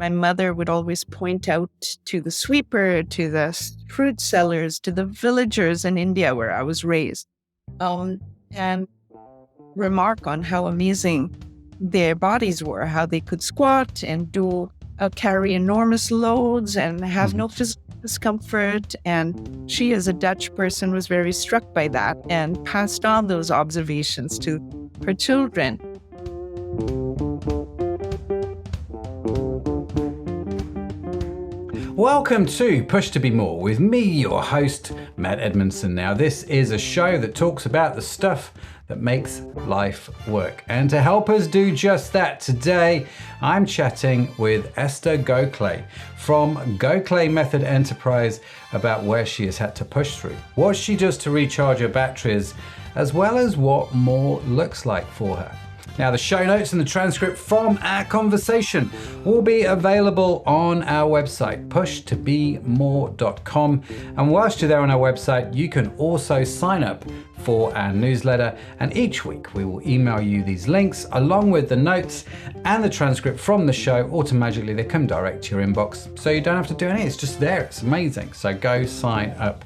My mother would always point out to the sweeper, to the fruit sellers, to the villagers in India where I was raised, and remark on how amazing their bodies were, how they could squat and carry enormous loads and have no physical discomfort. And she, as a Dutch person, was very struck by that and passed on those observations to her children. Welcome to Push to Be More with me, your host, Matt Edmondson. Now, this is a show that talks about the stuff that makes life work. And to help us do just that, today I'm chatting with Esther Gokhale from Gokhale Method Enterprise about where she has had to push through, what she does to recharge her batteries, as well as what more looks like for her. Now, the show notes and the transcript from our conversation will be available on our website, pushtobemore.com. And whilst you're there on our website, you can also sign up for our newsletter. And each week we will email you these links along with the notes and the transcript from the show. Automatically, they come direct to your inbox. So you don't have to do anything. It's just there. It's amazing. So go sign up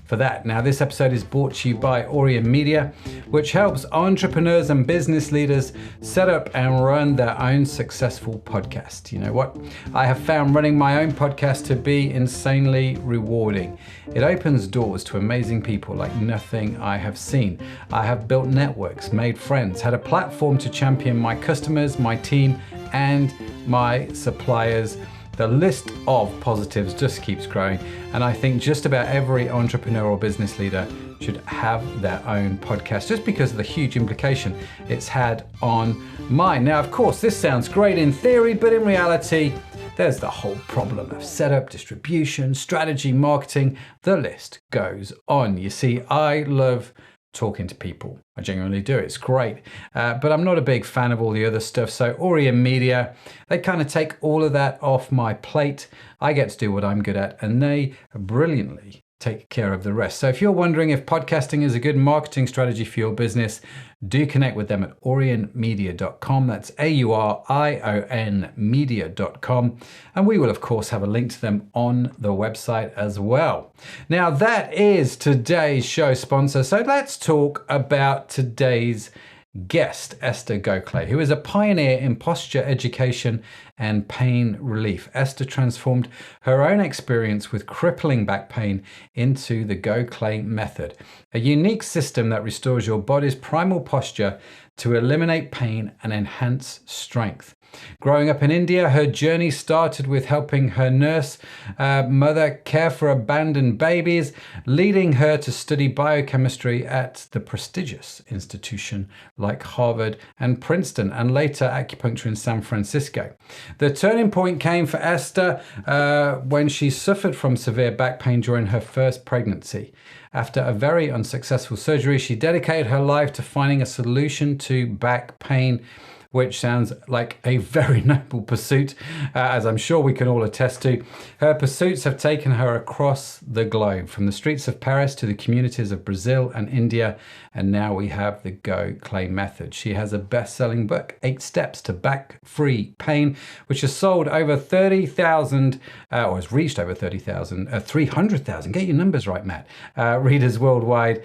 for that. Now, this episode is brought to you by Orient Media, which helps entrepreneurs and business leaders set up and run their own successful podcast. You know what? I have found running my own podcast to be insanely rewarding. It opens doors to amazing people like nothing I have seen. I have built networks, made friends, had a platform to champion my customers, my team, and my suppliers. The list of positives just keeps growing, and I think just about every entrepreneur or business leader should have their own podcast just because of the huge implication it's had on mine. Now, of course, this sounds great in theory, but in reality, there's the whole problem of setup, distribution, strategy, marketing. The list goes on. You see, I love talking to people. I genuinely do. It's great. But I'm not a big fan of all the other stuff. So Orient Media, they kind of take all of that off my plate. I get to do what I'm good at, and they brilliantly take care of the rest. So if you're wondering if podcasting is a good marketing strategy for your business, do connect with them at orientmedia.com. That's AURION media.com. And we will, of course, have a link to them on the website as well. Now, that is today's show sponsor. So let's talk about today's guest, Esther Gokhale, who is a pioneer in posture education and pain relief. Esther transformed her own experience with crippling back pain into the Gokhale Method, a unique system that restores your body's primal posture to eliminate pain and enhance strength. Growing up in India, her journey started with helping her nurse mother care for abandoned babies, leading her to study biochemistry at the prestigious institution like Harvard and Princeton, and later acupuncture in San Francisco. The turning point came for Esther when she suffered from severe back pain during her first pregnancy. After a very unsuccessful surgery, she dedicated her life to finding a solution to back pain, which sounds like a very noble pursuit, as I'm sure we can all attest to. Her pursuits have taken her across the globe, from the streets of Paris to the communities of Brazil and India, and now we have the Gokhale Method. She has a best-selling book, 8 Steps to Back-Free Pain, which has sold over 30,000, or has reached over 300,000, get your numbers right, Matt, readers worldwide.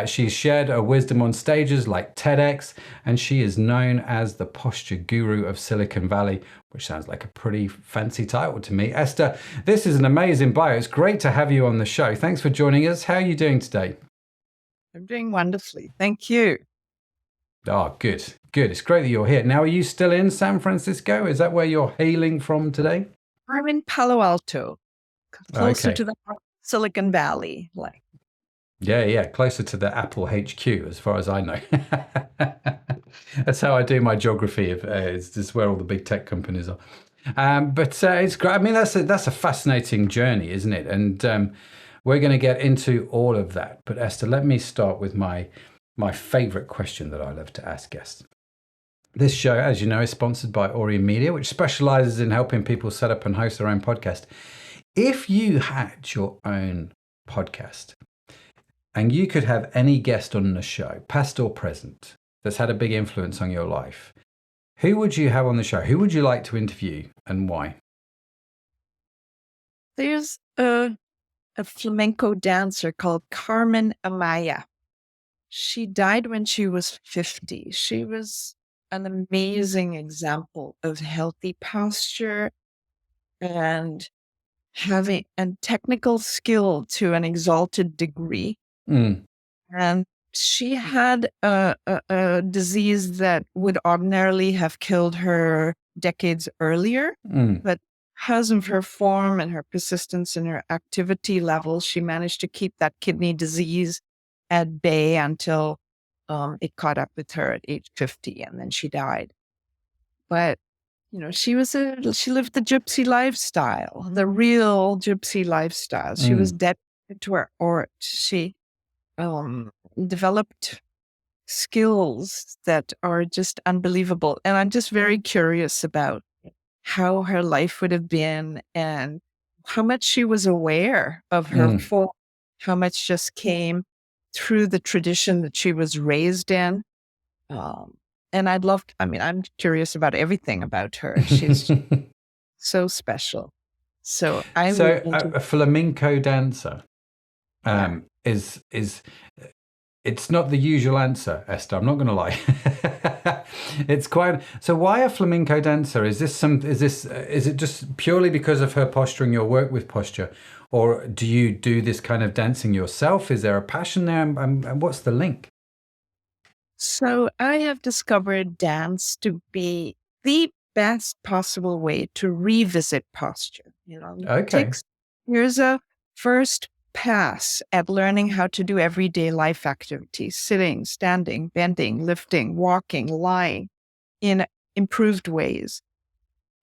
She's shared her wisdom on stages like TEDx, and she is known as the posture guru of Silicon Valley, which sounds like a pretty fancy title to me. Esther, this is an amazing bio. It's great to have you on the show. Thanks for joining us. How are you doing today? I'm doing wonderfully. Thank you. Oh, good. Good. It's great that you're here. Now, are you still in San Francisco? Is that where you're hailing from today? I'm in Palo Alto, closer Okay. to the Silicon Valley. Yeah, closer to the Apple HQ, as far as I know. That's how I do my geography. It's just where all the big tech companies are. But it's great. I mean, that's a fascinating journey, isn't it? And we're going to get into all of that. But Esther, let me start with my favorite question that I love to ask guests. This show, as you know, is sponsored by Orient Media, which specializes in helping people set up and host their own podcast. If you had your own podcast, and you could have any guest on the show, past or present, that's had a big influence on your life, who would you have on the show? Who would you like to interview and why? There's a flamenco dancer called Carmen Amaya. She died when she was 50. She was an amazing example of healthy posture and having and technical skill to an exalted degree. Mm. And she had a disease that would ordinarily have killed her decades earlier, but because of her form and her persistence and her activity levels, she managed to keep that kidney disease at bay until it caught up with her at age 50, and then she died. But she lived the gypsy lifestyle, the real gypsy lifestyle. She was dedicated to her art. She developed skills that are just unbelievable. And I'm just very curious about how her life would have been and how much she was aware of her form, how much just came through the tradition that she was raised in. And I'm curious about everything about her. She's so special. So a flamenco dancer is it's not the usual answer, Esther. I'm not going to lie. It's quite. So why a flamenco dancer? Is it just purely because of her posture and your work with posture, or do you do this kind of dancing yourself? Is there a passion there, and what's the link? So I have discovered dance to be the best possible way to revisit posture. Okay. Here's a first pass at learning how to do everyday life activities: sitting, standing, bending, lifting, walking, lying in improved ways.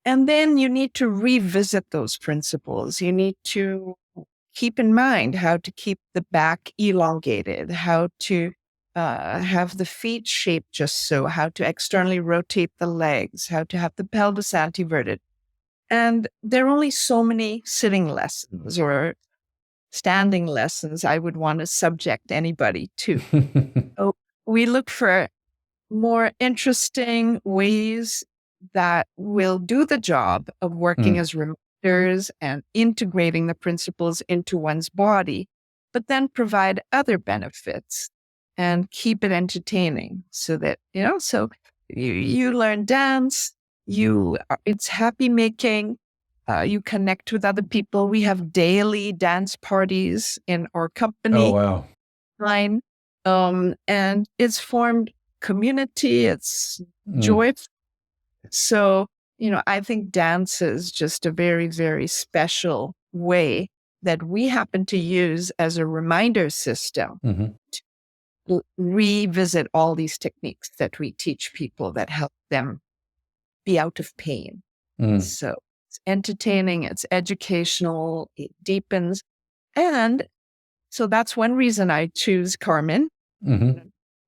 And then you need to revisit those principles. You need to keep in mind how to keep the back elongated, how to have the feet shaped just so, how to externally rotate the legs, how to have the pelvis anteverted. And there are only so many sitting lessons or standing lessons I would want to subject anybody to. So we look for more interesting ways that will do the job of working as reminders and integrating the principles into one's body, but then provide other benefits and keep it entertaining so that, so you learn dance, it's happy making, you connect with other people. We have daily dance parties in our company. Oh, wow. And it's formed community, it's joyful. So, I think dance is just a very, very special way that we happen to use as a reminder system to revisit all these techniques that we teach people that help them be out of pain. So it's entertaining, it's educational, it deepens. And so that's one reason I choose Carmen, who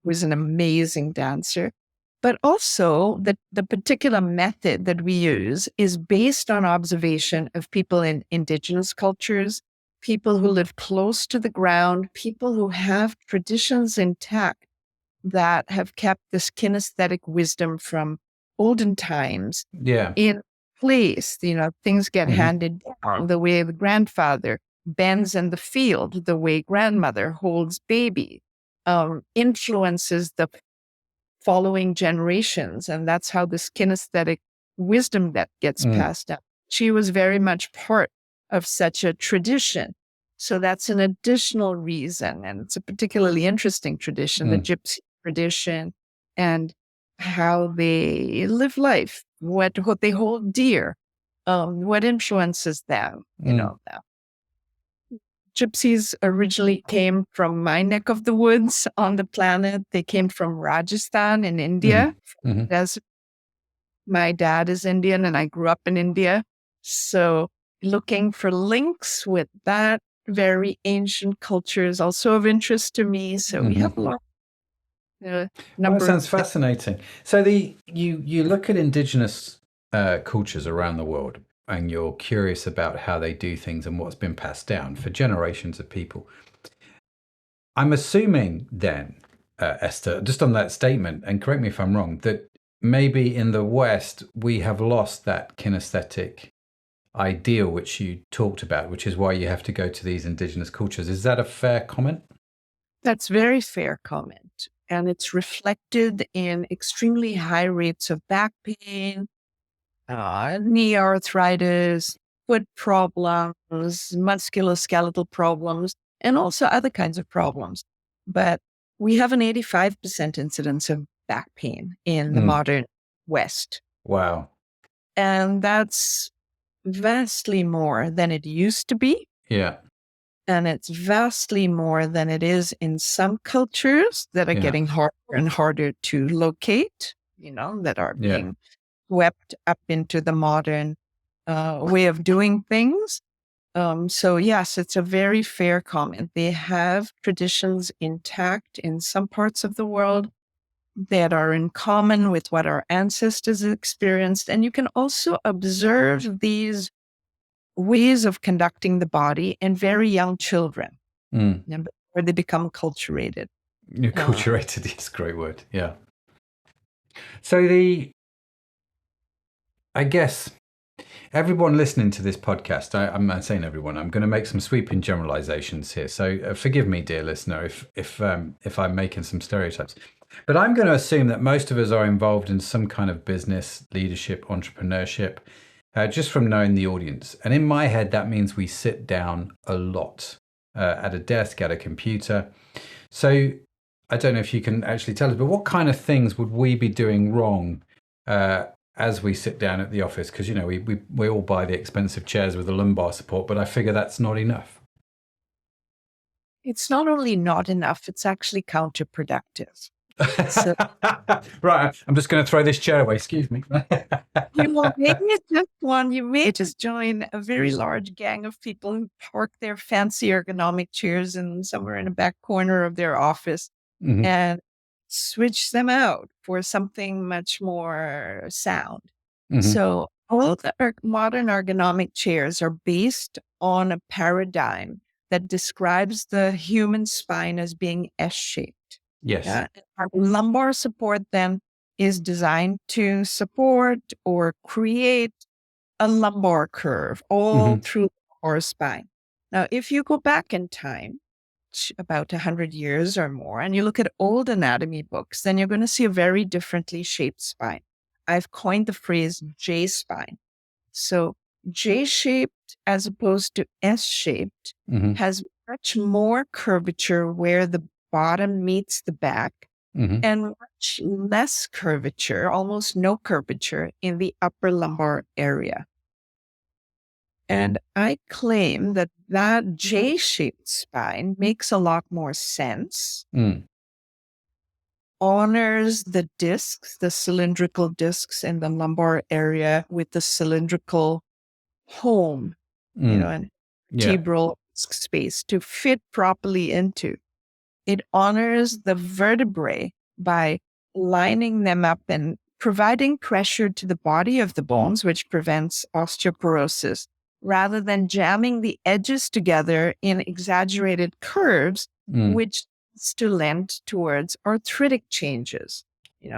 is an amazing dancer. But also the particular method that we use is based on observation of people in Indigenous cultures, people who live close to the ground, people who have traditions intact that have kept this kinesthetic wisdom from olden times in place. Things get handed down the way the grandfather bends in the field, the way grandmother holds baby, influences the following generations. And that's how this kinesthetic wisdom that gets passed down. She was very much part of such a tradition. So that's an additional reason. And it's a particularly interesting tradition, the gypsy tradition, and how they live life, what they hold dear, what influences them, Gypsies originally came from my neck of the woods on the planet. They came from Rajasthan in India. As my dad is Indian and I grew up in India. So looking for links with that very ancient culture is also of interest to me. So we have a lot. That sounds fascinating. So you look at Indigenous cultures around the world, and you're curious about how they do things and what's been passed down for generations of people. I'm assuming then, Esther, just on that statement, and correct me if I'm wrong, that maybe in the West we have lost that kinesthetic ideal which you talked about, which is why you have to go to these indigenous cultures. Is that a fair comment? That's very fair comment. And it's reflected in extremely high rates of back pain, knee arthritis, foot problems, musculoskeletal problems, and also other kinds of problems. But we have an 85% incidence of back pain in the modern West. Wow. And that's vastly more than it used to be. Yeah. And it's vastly more than it is in some cultures that are getting harder and harder to locate, that are being swept up into the modern way of doing things. So yes, it's a very fair comment. They have traditions intact in some parts of the world that are in common with what our ancestors experienced. And you can also observe these ways of conducting the body in very young children, where they become acculturated. Acculturated is a great word. Yeah. So I guess everyone listening to this podcast, I'm not saying everyone, I'm going to make some sweeping generalizations here. So forgive me, dear listener, if I'm making some stereotypes. But I'm going to assume that most of us are involved in some kind of business, leadership, entrepreneurship, just from knowing the audience. And in my head, that means we sit down a lot at a desk, at a computer. So I don't know if you can actually tell us, but what kind of things would we be doing wrong as we sit down at the office? Because, we all buy the expensive chairs with the lumbar support, but I figure that's not enough. It's not only not enough, it's actually counterproductive. So, right, I'm just going to throw this chair away. Excuse me. you may just join a very large gang of people who park their fancy ergonomic chairs somewhere in a back corner of their office and switch them out for something much more sound. So all the modern ergonomic chairs are based on a paradigm that describes the human spine as being S-shaped. Yes. Our lumbar support then is designed to support or create a lumbar curve all through our spine. Now, if you go back in time, about 100 years or more, and you look at old anatomy books, then you're going to see a very differently shaped spine. I've coined the phrase J-spine. So J-shaped as opposed to S-shaped has much more curvature where the bottom meets the back and much less curvature, almost no curvature in the upper lumbar area. And I claim that J-shaped spine makes a lot more sense, honors the discs, the cylindrical discs in the lumbar area with the cylindrical home, and vertebral space to fit properly into. It honors the vertebrae by lining them up and providing pressure to the body of the bones, which prevents osteoporosis, rather than jamming the edges together in exaggerated curves, which leads to lend towards arthritic changes.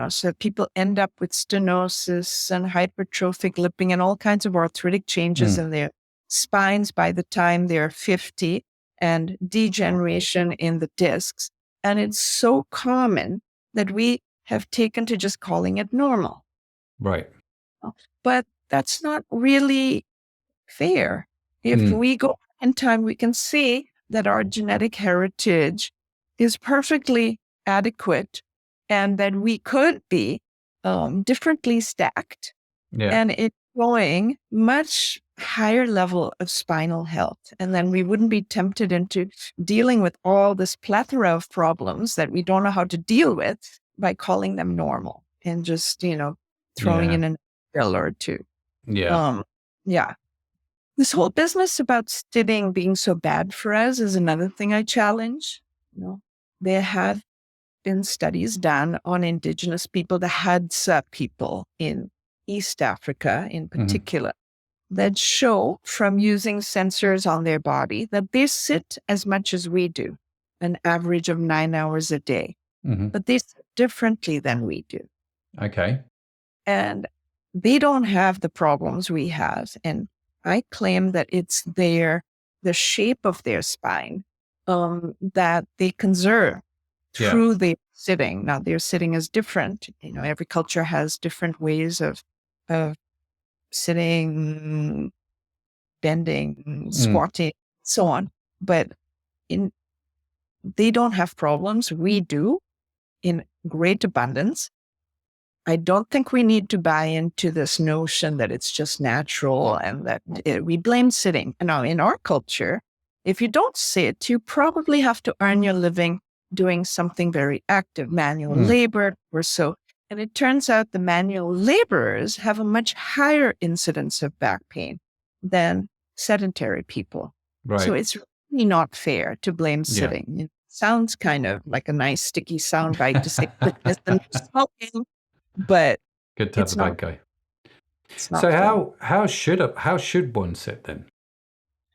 So people end up with stenosis and hypertrophic lipping and all kinds of arthritic changes in their spines by the time they're 50. And degeneration in the discs. And it's so common that we have taken to just calling it normal. Right. But that's not really fair. If we go in time, we can see that our genetic heritage is perfectly adequate and that we could be differently stacked and it's growing much higher level of spinal health. And then we wouldn't be tempted into dealing with all this plethora of problems that we don't know how to deal with by calling them normal and just, throwing in an pill or two. This whole business about sitting being so bad for us is another thing I challenge. There have been studies done on Indigenous people, the Hadza people in East Africa in particular, that show from using sensors on their body that they sit as much as we do, an average of 9 hours a day, but they sit differently than we do. Okay. And they don't have the problems we have. And I claim that it's the shape of their spine that they conserve through their sitting. Now, their sitting is different. Every culture has different ways of sitting, bending, squatting, so on. But they don't have problems. We do in great abundance. I don't think we need to buy into this notion that it's just natural and that we blame sitting. Now, in our culture, if you don't sit, you probably have to earn your living doing something very active, manual labor or so. And it turns out the manual laborers have a much higher incidence of back pain than sedentary people. Right. So it's really not fair to blame sitting. It sounds kind of like a nice sticky soundbite to say it's the smoking. But good to have a bad guy. So how should one sit then?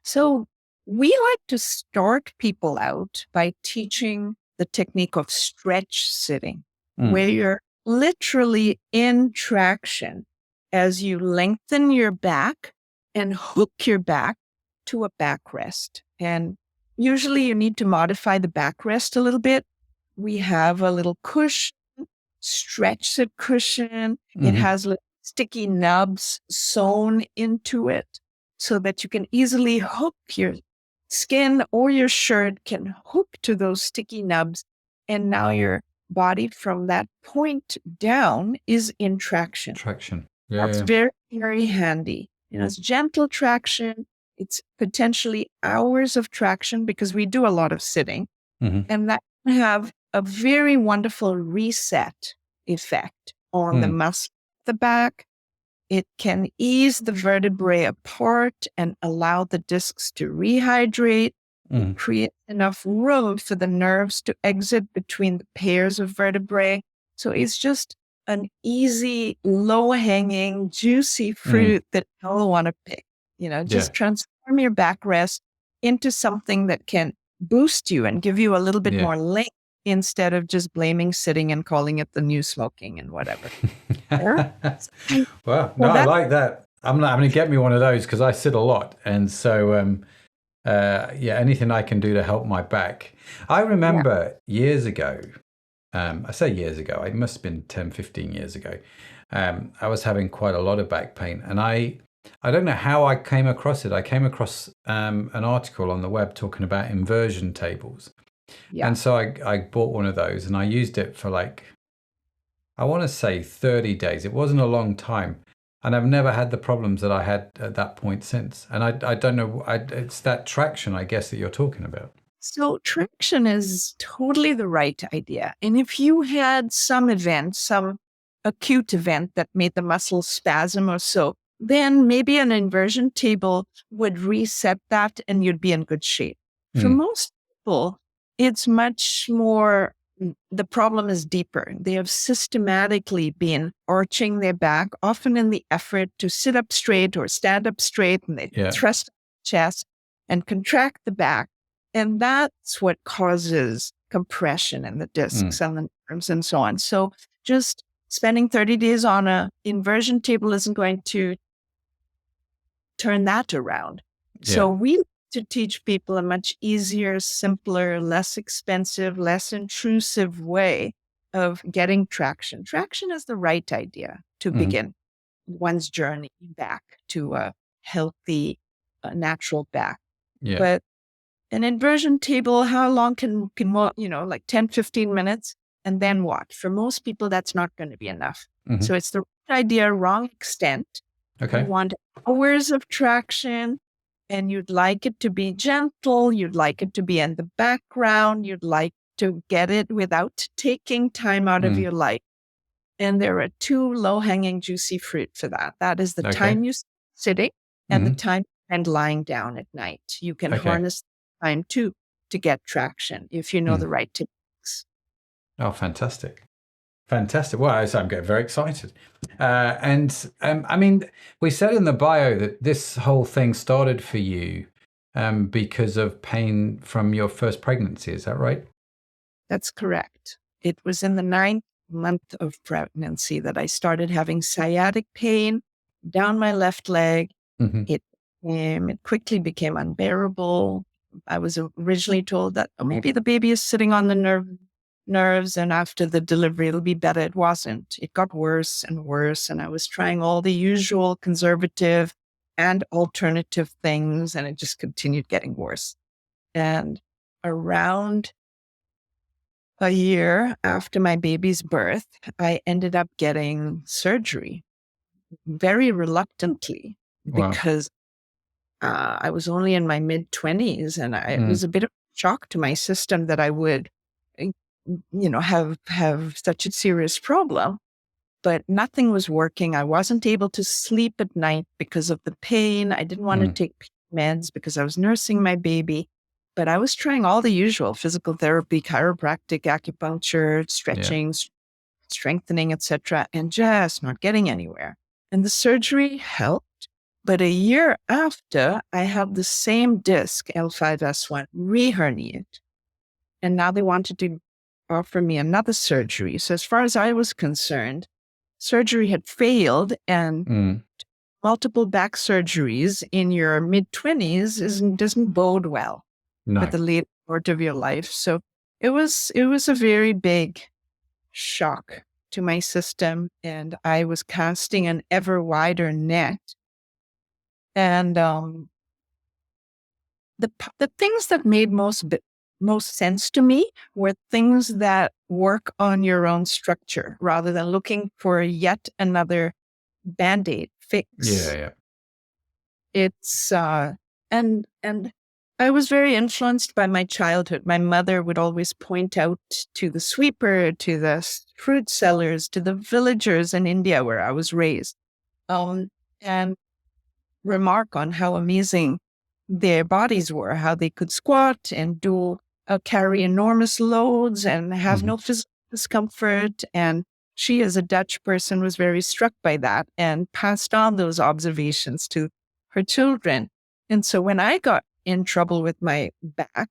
So we like to start people out by teaching the technique of stretch sitting, where you're literally in traction as you lengthen your back and hook your back to a backrest. And usually you need to modify the backrest a little bit. We have a little cushion, stretch the cushion. It has little sticky nubs sewn into it so that you can easily hook your skin or your shirt can hook to those sticky nubs. And now your body from that point down is in traction. That's very, very handy. It's gentle traction. It's potentially hours of traction because we do a lot of sitting. And that can have a very wonderful reset effect on the muscle of the back. It can ease the vertebrae apart and allow the discs to rehydrate, create enough room for the nerves to exit between the pairs of vertebrae. So it's just an easy, low-hanging, juicy fruit that you'll want to pick. Just transform your backrest into something that can boost you and give you a little bit more length instead of just blaming sitting and calling it the new smoking and whatever. Well, no, I like that. I'm going to get me one of those because I sit a lot. And so, anything I can do to help my back. I remember years ago, I say years ago, it must have been 10, 15 years ago. I was having quite a lot of back pain and I don't know how I came across it. I came across an article on the web talking about inversion tables. And so I bought one of those and I used it for I want to say 30 days. It wasn't a long time. And I've never had the problems that I had at that point since. And I don't know, it's that traction, I guess, that you're talking about. So traction is totally the right idea. And if you had some event, some acute event that made the muscle spasm or so, then maybe an inversion table would reset that and you'd be in good shape. For most people, it's much more, the problem is deeper. They have systematically been arching their back, often in the effort to sit up straight or stand up straight, and they thrust the chest and contract the back. And that's what causes compression in the discs and the nerves and so on. So just spending 30 days on an inversion table isn't going to turn that around. So we like to teach people a much easier, simpler, less expensive, less intrusive way of getting traction. Traction is the right idea to begin one's journey back to a healthy, natural back. But an inversion table, how long can 10, 15 minutes? And then what? For most people, that's not going to be enough. So it's the right idea, wrong extent. You want hours of traction and you'd like it to be gentle. You'd like it to be in the background. You'd like to get it without taking time out of your life. And there are two low-hanging, juicy fruit for that. That is the time you sitting and the time you spend lying down at night. You can harness time too to get traction if you know the right techniques. Oh, fantastic. Fantastic. Well, I'm getting very excited. I mean, we said in the bio that this whole thing started for you because of pain from your first pregnancy. Is that right? That's correct. It was in the 9th month of pregnancy that I started having sciatic pain down my left leg. It It quickly became unbearable. I was originally told that maybe the baby is sitting on the nerves and after the delivery it'll be better. It wasn't. It got worse and worse. And I was trying all the usual conservative and alternative things, and it just continued getting worse. And around a year after my baby's birth, I ended up getting surgery very reluctantly because I was only in my mid-20s, and it was a bit of a shock to my system that I would, have such a serious problem. But nothing was working. I wasn't able to sleep at night because of the pain. I didn't want to take meds because I was nursing my baby. But I was trying all the usual physical therapy, chiropractic, acupuncture, stretching, strengthening, etc., and just not getting anywhere. And the surgery helped. But a year after, I had the same disc, L5S1, reherniated. And now they wanted to offer me another surgery. So as far as I was concerned, surgery had failed, and multiple back surgeries in your mid-20s doesn't bode well for the later part of your life. So it was a very big shock to my system, and I was casting an ever wider net. And the things that made most sense to me were things that work on your own structure rather than looking for yet another Band-Aid fix. Yeah. It's and I was very influenced by my childhood. My mother would always point out to the sweeper, to the fruit sellers, to the villagers in India where I was raised, and remark on how amazing their bodies were, how they could squat and carry enormous loads and have no physical discomfort. And she, as a Dutch person, was very struck by that and passed on those observations to her children. And so when I got in trouble with my back,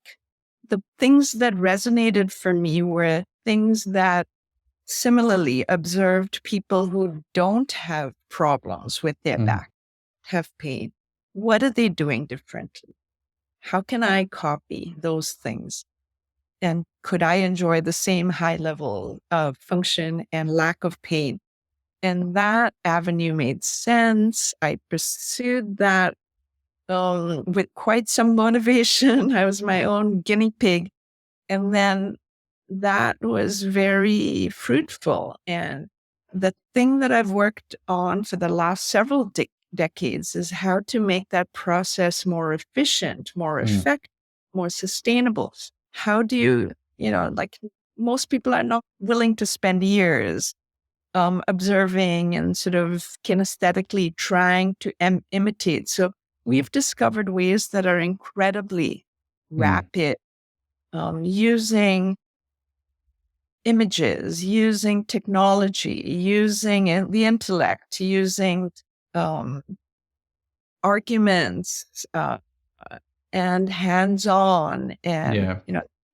the things that resonated for me were things that similarly observed people who don't have problems with their back, have pain. What are they doing differently? How can I copy those things? And could I enjoy the same high level of function and lack of pain? And that avenue made sense. I pursued that with quite some motivation. I was my own guinea pig. And then that was very fruitful. And the thing that I've worked on for the last several decades is how to make that process more efficient, more effective, more sustainable. How do you, like most people are not willing to spend years observing and sort of kinesthetically trying to imitate. So we've discovered ways that are incredibly rapid, using images, using technology, using the intellect, using arguments and hands-on, and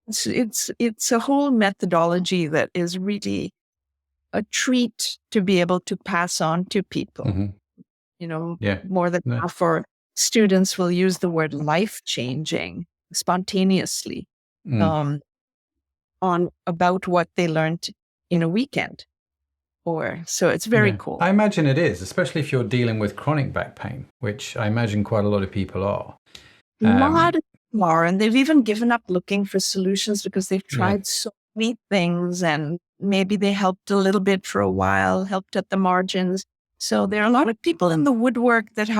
it's a whole methodology that is really a treat to be able to pass on to people. More than half our students will use the word life-changing spontaneously on about what they learned in a weekend. So it's very cool. I imagine it is, especially if you're dealing with chronic back pain, which I imagine quite a lot of people are. A lot of people are, and they've even given up looking for solutions because they've tried so many things, and maybe they helped a little bit for a while, helped at the margins. So there are a lot of people in the woodwork that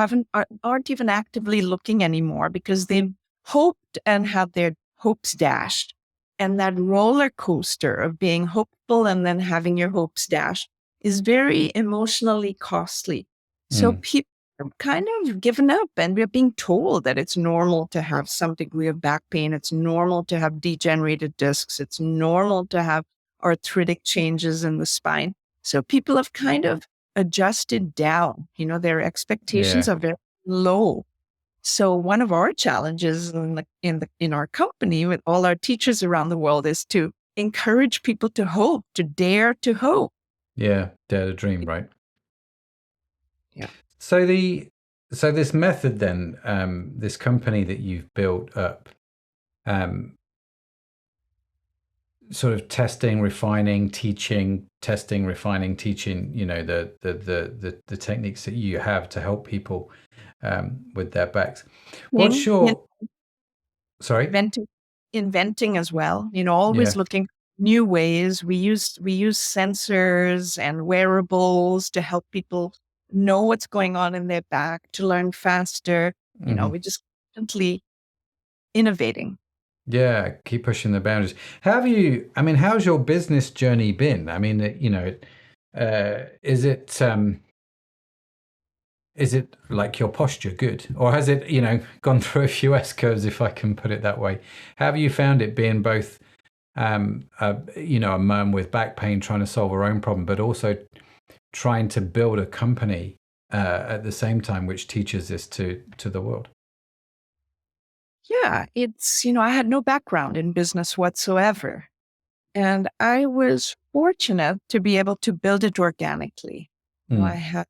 aren't even actively looking anymore because they've hoped and had their hopes dashed. And that roller coaster of being hopeful and then having your hopes dashed is very emotionally costly. So people are kind of given up, and we're being told that it's normal to have some degree of back pain. It's normal to have degenerated discs. It's normal to have arthritic changes in the spine. So people have kind of adjusted down. Their expectations are very low. So one of our challenges in our company with all our teachers around the world is to encourage people to hope, to dare to hope. Yeah, dare to dream, right? Yeah. So the So this method then, this company that you've built up, sort of testing, refining, teaching, testing, refining, teaching, the techniques that you have to help people with their backs. What's your, sorry? Inventing as well, always Yeah. looking new ways. We use sensors and wearables to help people know what's going on in their back, to learn faster. We just constantly innovating. Yeah, keep pushing the boundaries. How's your business journey been? I mean, is it like your posture good, or has it, gone through a few S curves, if I can put it that way? How have you found it being both, a mum with back pain trying to solve her own problem, but also trying to build a company at the same time, which teaches this to the world? Yeah, it's, I had no background in business whatsoever. And I was fortunate to be able to build it organically. Mm.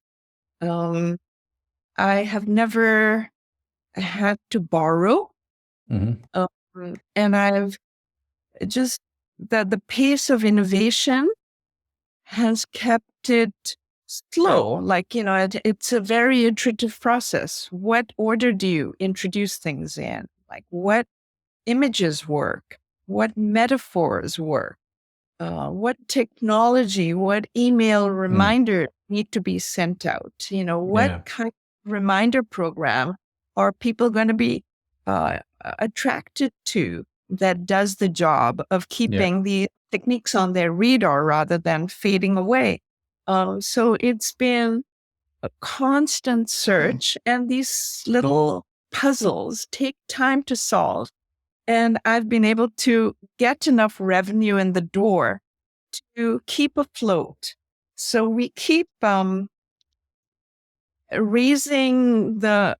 I have never had to borrow. Mm-hmm. And I've just, the pace of innovation has kept it slow. Like, it's a very iterative process. What order do you introduce things in? Like, what images work? What metaphors work? What technology, what email reminder need to be sent out? What Yeah. kind of reminder program are people going to be attracted to that does the job of Yeah. keeping the techniques on their radar rather than fading away? So it's been a constant search, and these little puzzles take time to solve. And I've been able to get enough revenue in the door to keep afloat. So we keep raising the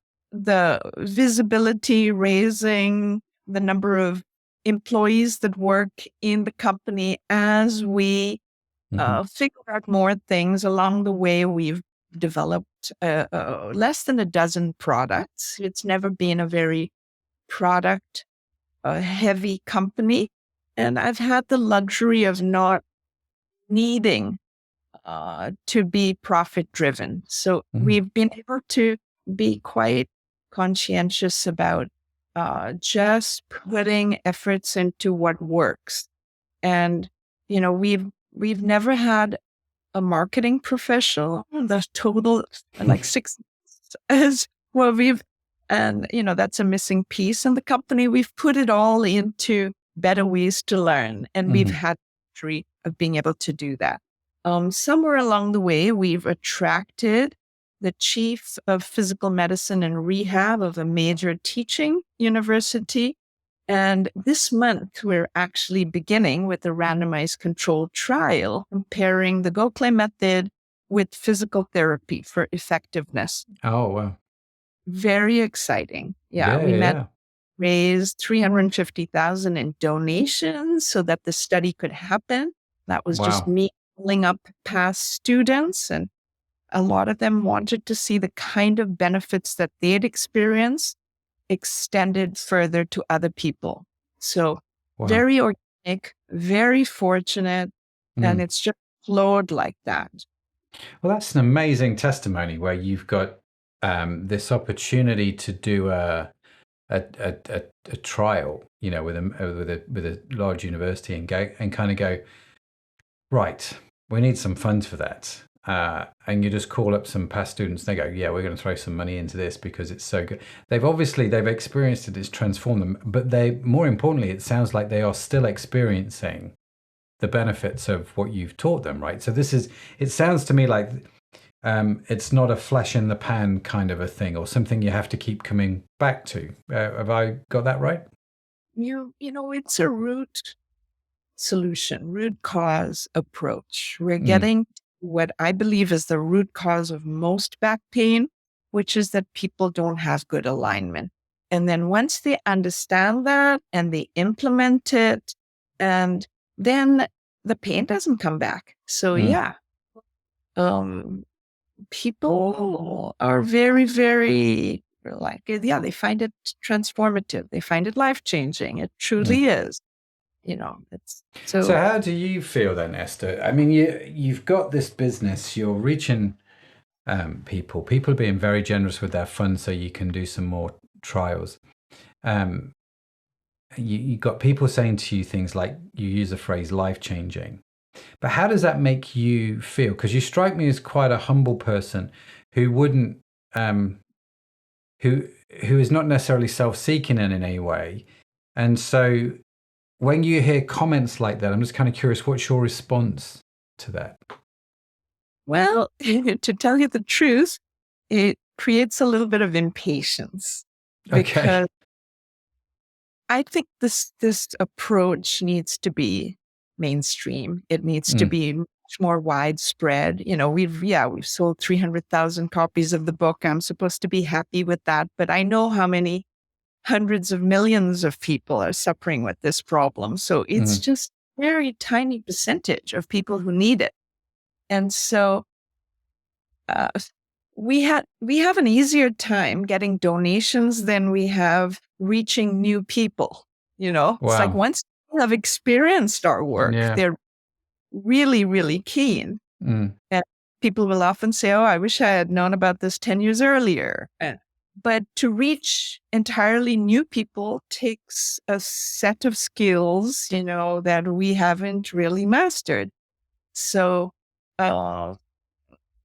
visibility, raising the number of employees that work in the company as we figure out more things. Along the way, we've developed less than a dozen products. It's never been a very product heavy company. And I've had the luxury of not needing to be profit driven. So we've been able to be quite conscientious about just putting efforts into what works. And, we've never had a marketing professional. The total, like 6 as well, and, that's a missing piece in the company. We've put it all into better ways to learn, and we've had the luxury of being able to do that. Somewhere along the way, we've attracted the chief of physical medicine and rehab of a major teaching university. And this month, we're actually beginning with a randomized controlled trial comparing the Gokhale Method with physical therapy for effectiveness. Oh, wow. Very exciting. Yeah, Yeah. raised 350,000 in donations so that the study could happen. That was just Wow. me pulling up past students, and a lot of them wanted to see the kind of benefits that they'd experienced extended further to other people. So Wow. very organic, very fortunate, and it's just flowed like that. Well, that's an amazing testimony where you've got this opportunity to do a trial, with a large university, and kind of go, right, we need some funds for that. And you just call up some past students. They go, yeah, we're going to throw some money into this because it's so good. They've experienced it. It's transformed them. But more importantly, it sounds like they are still experiencing the benefits of what you've taught them, right? So it sounds to me like it's not a flash in the pan kind of a thing, or something you have to keep coming back to. Have I got that right? It's a root cause approach. We're getting what I believe is the root cause of most back pain, which is that people don't have good alignment. And then once they understand that and they implement it, and then the pain doesn't come back. So yeah, people are very, very like, yeah, they find it transformative. They find it life-changing. It truly is. It's So how do you feel then, Esther? I mean, you've got this business, you're reaching people are being very generous with their funds so you can do some more trials. You got people saying to you things like, you use the phrase life-changing. But how does that make you feel? Because you strike me as quite a humble person who wouldn't, who is not necessarily self-seeking in any way. And so when you hear comments like that, I'm just kind of curious, what's your response to that? Well, to tell you the truth, it creates a little bit of impatience. Because I think this approach needs to be mainstream. It needs to be much more widespread. We've sold 300,000 copies of the book. I'm supposed to be happy with that, but I know how many hundreds of millions of people are suffering with this problem. So it's just a very tiny percentage of people who need it. And so we have an easier time getting donations than we have reaching new people. Wow. It's like once people have experienced our work, they're really, really keen. And people will often say, oh, I wish I had known about this 10 years earlier. But to reach entirely new people takes a set of skills, that we haven't really mastered. So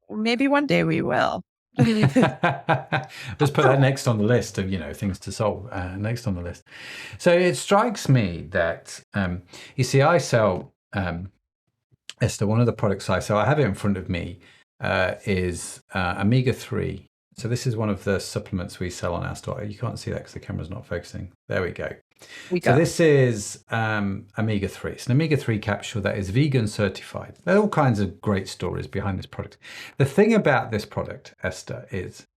maybe one day we will. Let's put that next on the list of, things to solve, next on the list. So it strikes me that, you see, I sell, Esther, one of the products I sell, I have it in front of me, is omega-3. So this is one of the supplements we sell on our store. You can't see that because the camera's not focusing. There we go. So this is omega-3. It's an omega-3 capsule that is vegan certified. There are all kinds of great stories behind this product. The thing about this product, Esther, is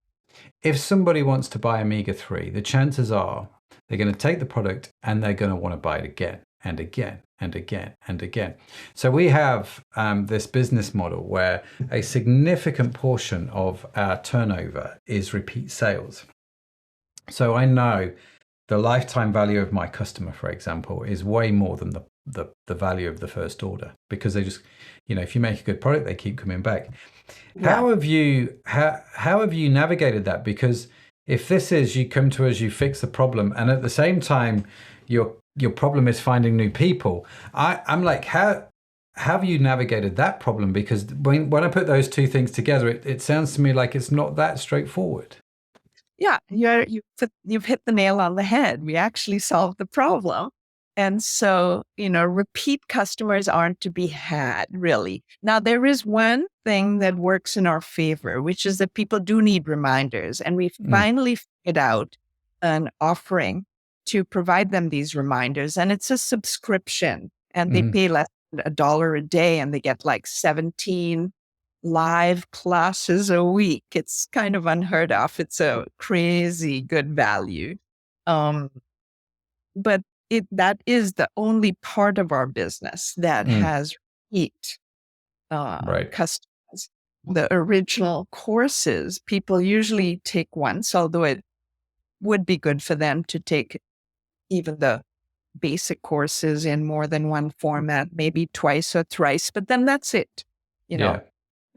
if somebody wants to buy omega-3, the chances are they're going to take the product and they're going to want to buy it again and again and again and again. So we have this business model where a significant portion of our turnover is repeat sales. So I know the lifetime value of my customer, for example, is way more than the value of the first order, because they just, if you make a good product, they keep coming back. Yeah. How have you navigated that? Because if this is, you come to us, you fix the problem, and at the same time, your problem is finding new people. I'm like, how have you navigated that problem? Because when I put those two things together, it sounds to me like it's not that straightforward. Yeah, you've hit the nail on the head. We actually solved the problem. And so, repeat customers aren't to be had, really. Now, there is one thing that works in our favor, which is that people do need reminders. And we've finally figured out an offering to provide them these reminders. And it's a subscription. And they pay less than $1 a day, and they get like 17 live classes a week. It's kind of unheard of. It's a crazy good value. But that is the only part of our business that has repeat customers. The original courses, people usually take once, although it would be good for them to take even the basic courses in more than one format, maybe twice or thrice, but then that's it,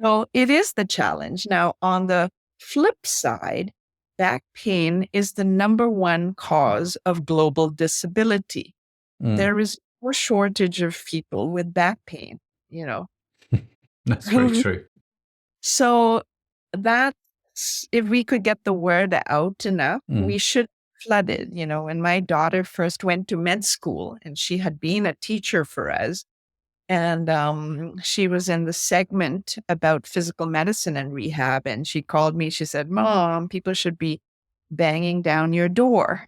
So it is the challenge. Now, on the flip side, back pain is the number one cause of global disability. There is no shortage of people with back pain, That's very true. So if we could get the word out enough, we should flood it. When my daughter first went to med school, and she had been a teacher for us, and she was in the segment about physical medicine and rehab. And she called me. She said, Mom, people should be banging down your door.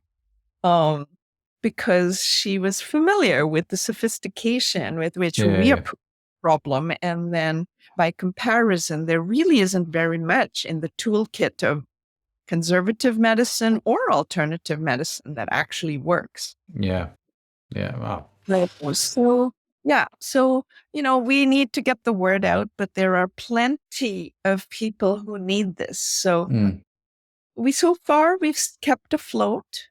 Because she was familiar with the sophistication with which we approach the problem. And then by comparison, there really isn't very much in the toolkit of conservative medicine or alternative medicine that actually works. Yeah. Wow. So Yeah. So, we need to get the word out, but there are plenty of people who need this. So Mm. so far we've kept afloat,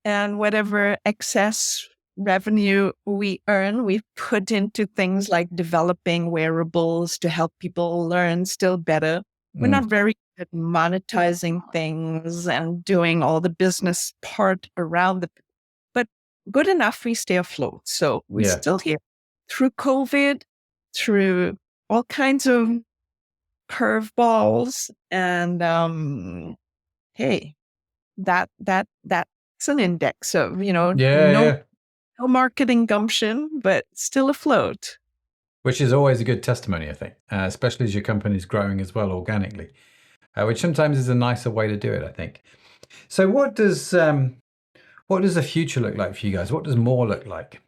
and whatever excess revenue we earn, we've put into things like developing wearables to help people learn still better. We're not very good at monetizing things and doing all the business part around it, but good enough we stay afloat. So we're Yeah. still here through COVID, through all kinds of curveballs, and hey, that's an index of Yeah, no yeah. marketing gumption, but still afloat. Which is always a good testimony, I think, especially as your company's growing as well organically, which sometimes is a nicer way to do it, I think. So what does the future look like for you guys? What does more look like?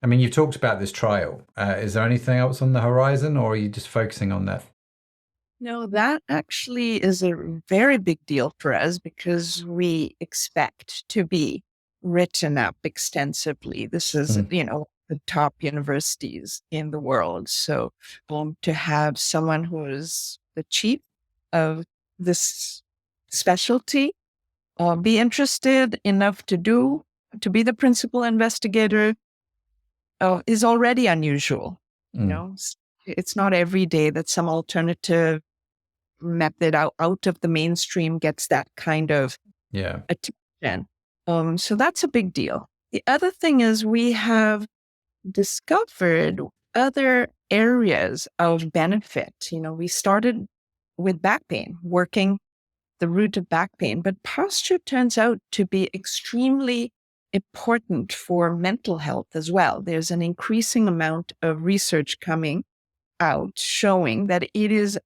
I mean, you've talked about this trial. Is there anything else on the horizon, or are you just focusing on that? No, that actually is a very big deal for us because we expect to be written up extensively. This is, the top universities in the world. So to have someone who is the chief of this specialty be interested enough to be the principal investigator is already unusual. It's not every day that some alternative method out of the mainstream gets that kind of attention. So that's a big deal. The other thing is we have discovered other areas of benefit. We started with back pain, working the root of back pain, but posture turns out to be extremely important for mental health as well. There's an increasing amount of research coming out showing that it is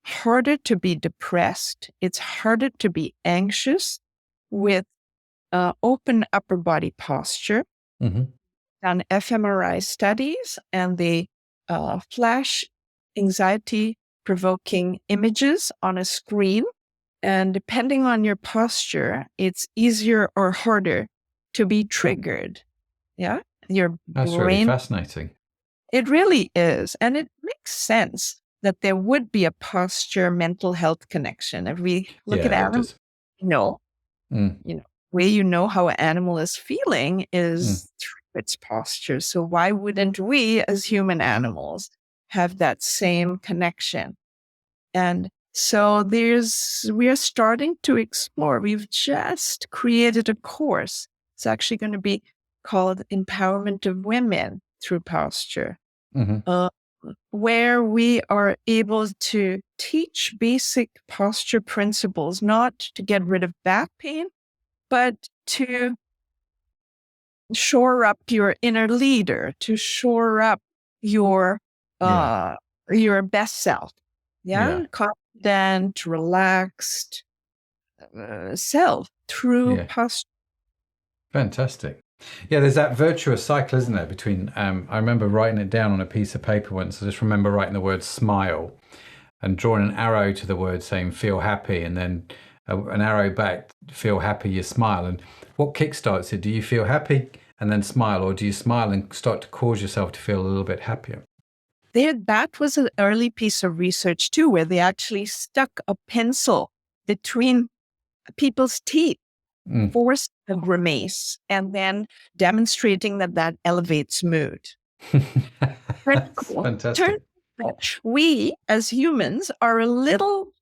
harder to be depressed. It's harder to be anxious with open upper body posture. Done fMRI studies, and they flash anxiety provoking images on a screen. And depending on your posture, it's easier or harder to be triggered. Yeah. That's really fascinating. It really is. And it makes sense that there would be a posture mental health connection. If we look at animals, where how an animal is feeling is through its posture. So why wouldn't we as human animals have that same connection? And so we are starting to explore. We've just created a course. It's actually going to be called Empowerment of Women Through Posture, where we are able to teach basic posture principles, not to get rid of back pain, but to shore up your inner leader, to shore up your best self. Confident, relaxed self through posture. Fantastic. Yeah, there's that virtuous cycle, isn't there, between, I remember writing it down on a piece of paper once. I just remember writing the word smile and drawing an arrow to the word saying feel happy, and then an arrow back, feel happy, you smile. And what kickstarts it? Do you feel happy and then smile, or do you smile and start to cause yourself to feel a little bit happier? That was an early piece of research too, where they actually stuck a pencil between people's teeth, forced a grimace, and then demonstrating that elevates mood. Fantastic. We as humans are a little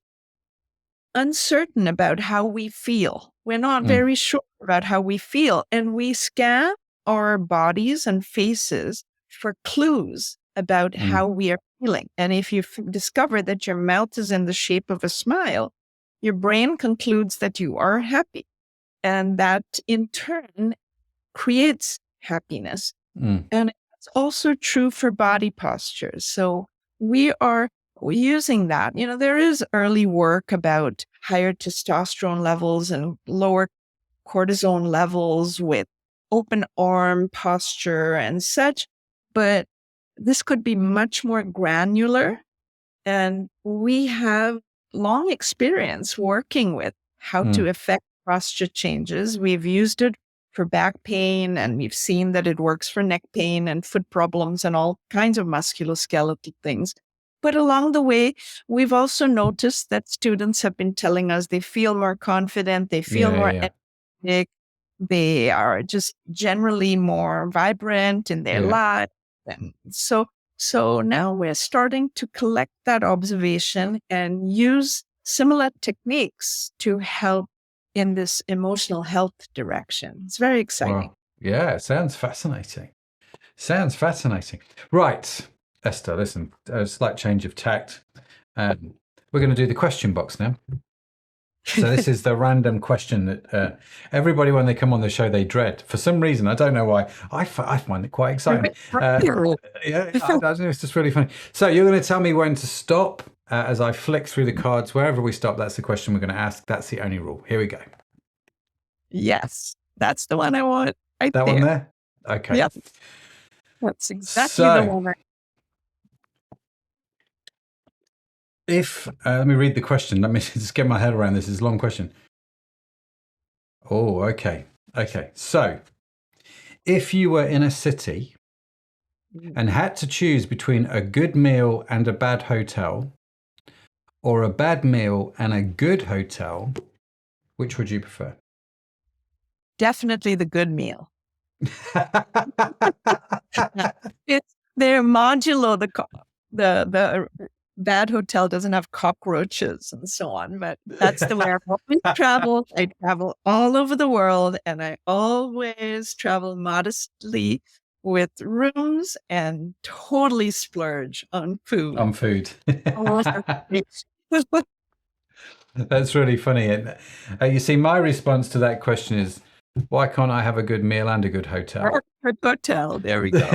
uncertain about how we feel. We're not very sure about how we feel, and we scan our bodies and faces for clues about how we are feeling. And if you discover that your mouth is in the shape of a smile, your brain concludes that you are happy. And that in turn creates happiness. And it's also true for body postures. So we are using that. There is early work about higher testosterone levels and lower cortisone levels with open arm posture and such, but this could be much more granular. And we have long experience working with how to affect posture changes. We've used it for back pain, and we've seen that it works for neck pain and foot problems and all kinds of musculoskeletal things. But along the way, we've also noticed that students have been telling us they feel more confident, they feel more energetic, they are just generally more vibrant in their lives. And so now we're starting to collect that observation and use similar techniques to help in this emotional health direction. It's very exciting. Wow. Yeah, it sounds fascinating. Sounds fascinating. Right, Esther, listen, a slight change of tact. We're going to do the question box now. So this is the random question that everybody, when they come on the show, they dread. For some reason, I don't know why. I find it quite exciting. Yeah, I know, it's just really funny. So you're going to tell me when to stop as I flick through the cards. Wherever we stop, that's the question we're going to ask. That's the only rule. Here we go. Yes, that's the one I want. Right that there. One there? Okay. Yep. That's exactly the one. Let me read the question. Let me just get my head around this. It's a long question. Oh, okay. Okay. So, if you were in a city and had to choose between a good meal and a bad hotel, or a bad meal and a good hotel, which would you prefer? Definitely the good meal. They're modulo. The bad hotel doesn't have cockroaches and so on, but that's the way I've always traveled. I travel all over the world, and I always travel modestly with rooms and totally splurge on food. On food. That's really funny. And you see, my response to that question is, why can't I have a good meal and a good hotel? Hotel, there we go.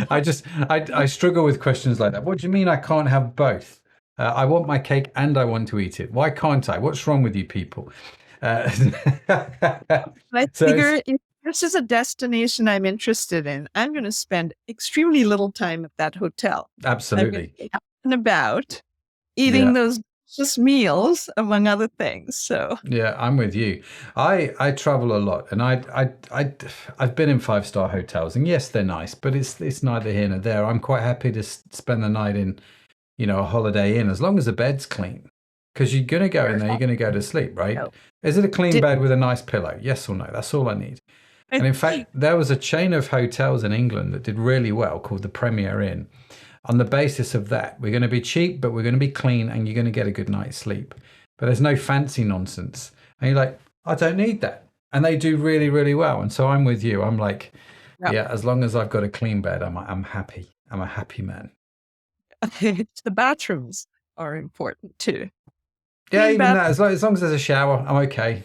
I struggle with questions like that. What do you mean I can't have both? I want my cake and I want to eat it. Why can't I? What's wrong with you people? I figure if this is a destination I'm interested in, I'm going to spend extremely little time at that hotel. Absolutely. I'm out and about eating those just meals, among other things. So yeah, I'm with you. I travel a lot, and I've been in 5-star hotels, and yes, they're nice, but it's neither here nor there. I'm quite happy to spend the night in, a Holiday Inn, as long as the bed's clean, because you're gonna go in there, you're gonna go to sleep, right? No. Is it a clean bed with a nice pillow? Yes or no? That's all I need. And in fact, there was a chain of hotels in England that did really well called the Premier Inn. On the basis of that, we're going to be cheap, but we're going to be clean, and you're going to get a good night's sleep. But there's no fancy nonsense. And you're like, I don't need that. And they do really, really well. And so I'm with you. I'm like, yeah, as long as I've got a clean bed, I'm happy. I'm a happy man. The bathrooms are important too. Yeah, even that. As long as there's a shower, I'm okay.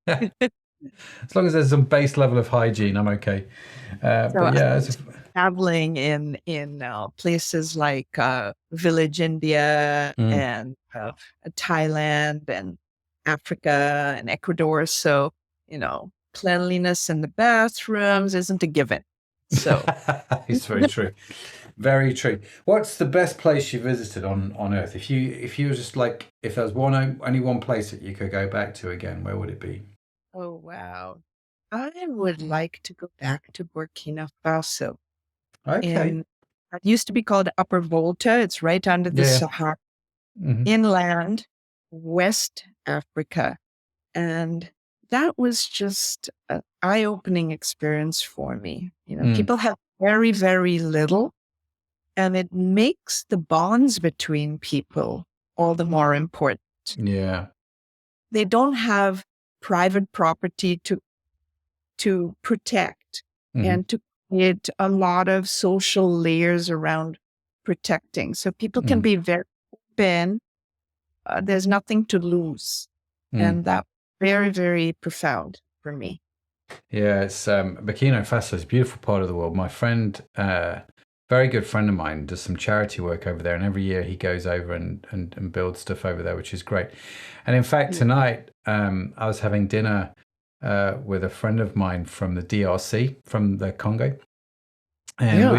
As long as there's some base level of hygiene, I'm okay. But yeah, traveling in places like Village, India, and Thailand, and Africa, and Ecuador. So cleanliness in the bathrooms isn't a given. So it's very true. Very true. What's the best place you visited on Earth? If you were just like, if there was only one place that you could go back to again, where would it be? Oh, wow. I would like to go back to Burkina Faso. Okay. It used to be called Upper Volta. It's right under the Sahara, inland, West Africa. And that was just an eye-opening experience for me. People have very, very little, and it makes the bonds between people all the more important. Yeah. They don't have private property to protect and to create a lot of social layers around protecting. So people can be very open. There's nothing to lose. And that very, very profound for me. Yeah, it's Burkina Faso is a beautiful part of the world. My friend, very good friend of mine, does some charity work over there, and every year he goes over and builds stuff over there, which is great. And in fact, tonight I was having dinner with a friend of mine from the DRC, from the Congo, and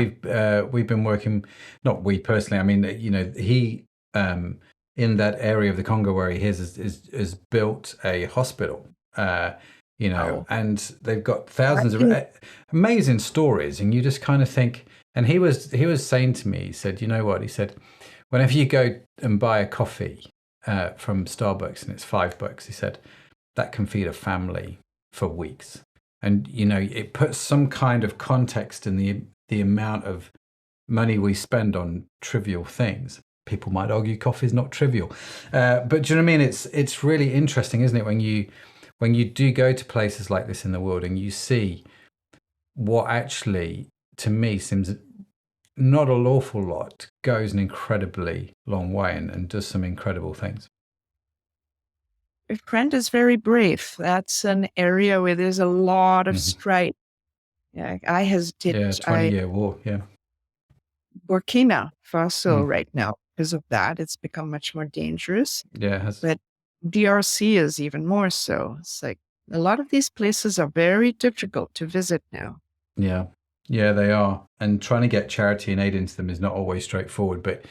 we've been working. Not we personally. I mean, he in that area of the Congo where he is built a hospital. Oh. and they've got thousands of amazing stories. And you just kind of think, and he was saying to me, he said, you know what? He said, whenever you go and buy a coffee from Starbucks and it's $5, he said, that can feed a family for weeks. And, it puts some kind of context in the amount of money we spend on trivial things. People might argue coffee is not trivial. But do you know what I mean? It's really interesting, isn't it? When you do go to places like this in the world and you see what actually, to me, seems not an awful lot, goes an incredibly long way and does some incredible things. Your friend is very brave. That's an area where there's a lot of strife. Yeah, I hesitate. Yeah, 20-year war. Yeah. Burkina Faso right now, because of that, it's become much more dangerous. Yeah, it has. But DRC is even more so. It's like a lot of these places are very difficult to visit now. Yeah, they are. And trying to get charity and aid into them is not always straightforward, but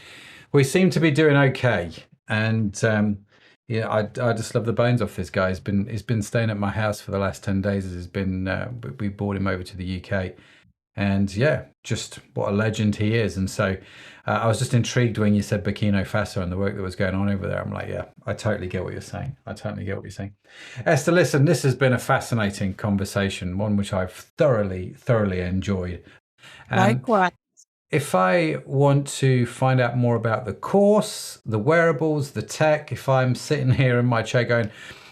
we seem to be doing okay. And I just love the bones off this guy. He's been staying at my house for the last 10 days. We brought him over to the UK. And yeah, just what a legend he is. And so I was just intrigued when you said Burkina Faso and the work that was going on over there. I'm like, yeah, I totally get what you're saying. Esther, listen, this has been a fascinating conversation, one which I've thoroughly enjoyed. Likewise. If I want to find out more about the course, the wearables, the tech, if I'm sitting here in my chair going,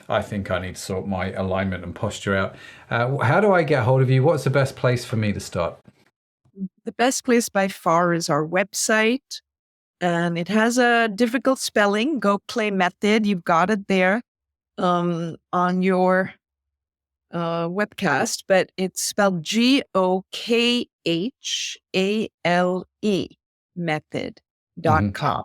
I think I need to sort my alignment and posture out, how do I get hold of you? What's the best place for me to start? The best place by far is our website. And it has a difficult spelling, Gokhale Method. You've got it there on your webcast, but it's spelled Gokhale method.com.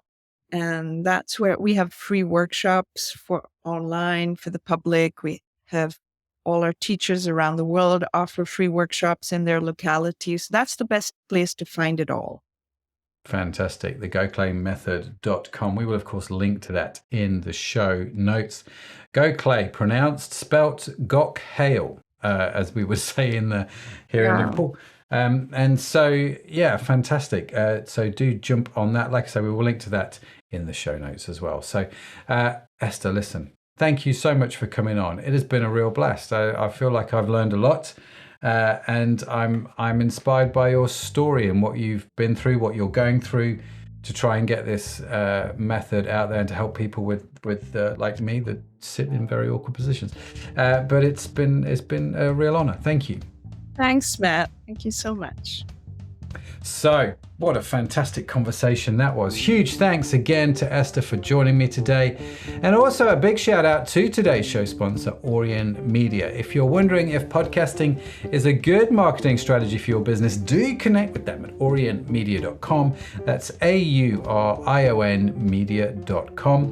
And that's where we have free workshops for online for the public. We have all our teachers around the world offer free workshops in their localities. That's the best place to find it all. Fantastic. The GokhalemMethod.com. We will, of course, link to that in the show notes. Gokhale, spelt Gokhale, as we would say here in Liverpool. And so, yeah, fantastic. So do jump on that. Like I say, we will link to that in the show notes as well. So, Esther, listen, thank you so much for coming on. It has been a real blast. I feel like I've learned a lot. And I'm inspired by your story and what you've been through, what you're going through to try and get this method out there and to help people with like me that sit in very awkward positions. But it's been a real honor. Thank you. Thanks, Matt. Thank you so much. So, what a fantastic conversation that was. Huge thanks again to Esther for joining me today. And also a big shout out to today's show sponsor, Aurion Media. If you're wondering if podcasting is a good marketing strategy for your business, do connect with them at aurionmedia.com. That's AURION media.com.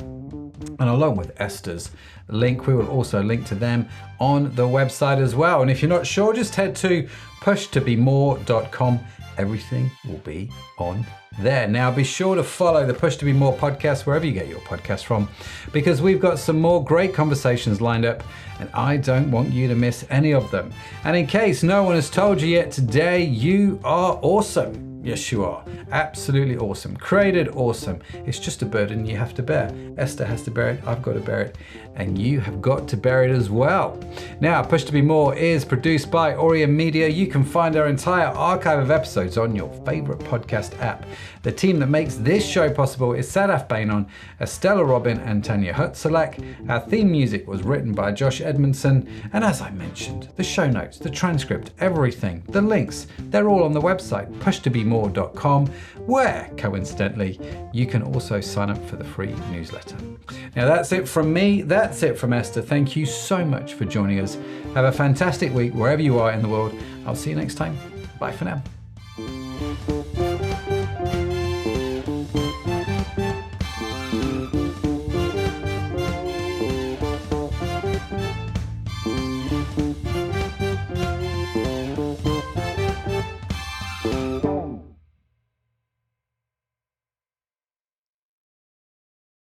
And along with Esther's link, we will also link to them on the website as well. And if you're not sure, just head to pushtobemore.com. Everything will be on there. Now, be sure to follow the Push to Be More podcast wherever you get your podcast from, because we've got some more great conversations lined up and I don't want you to miss any of them. And in case no one has told you yet today, you are awesome. Yes, you are. Absolutely awesome. Created awesome. It's just a burden you have to bear. Esther has to bear it. I've got to bear it. And you have got to bear it as well. Now, Push to Be More is produced by Aurion Media. You can find our entire archive of episodes on your favorite podcast app. The team that makes this show possible is Sadaf Bainon, Estella Robin, and Tanya Hutzelek. Our theme music was written by Josh Edmondson. And as I mentioned, the show notes, the transcript, everything, the links, they're all on the website, pushtobemore.com, where, coincidentally, you can also sign up for the free newsletter. Now, that's it from me. That's it from Esther. Thank you so much for joining us. Have a fantastic week wherever you are in the world. I'll see you next time. Bye for now.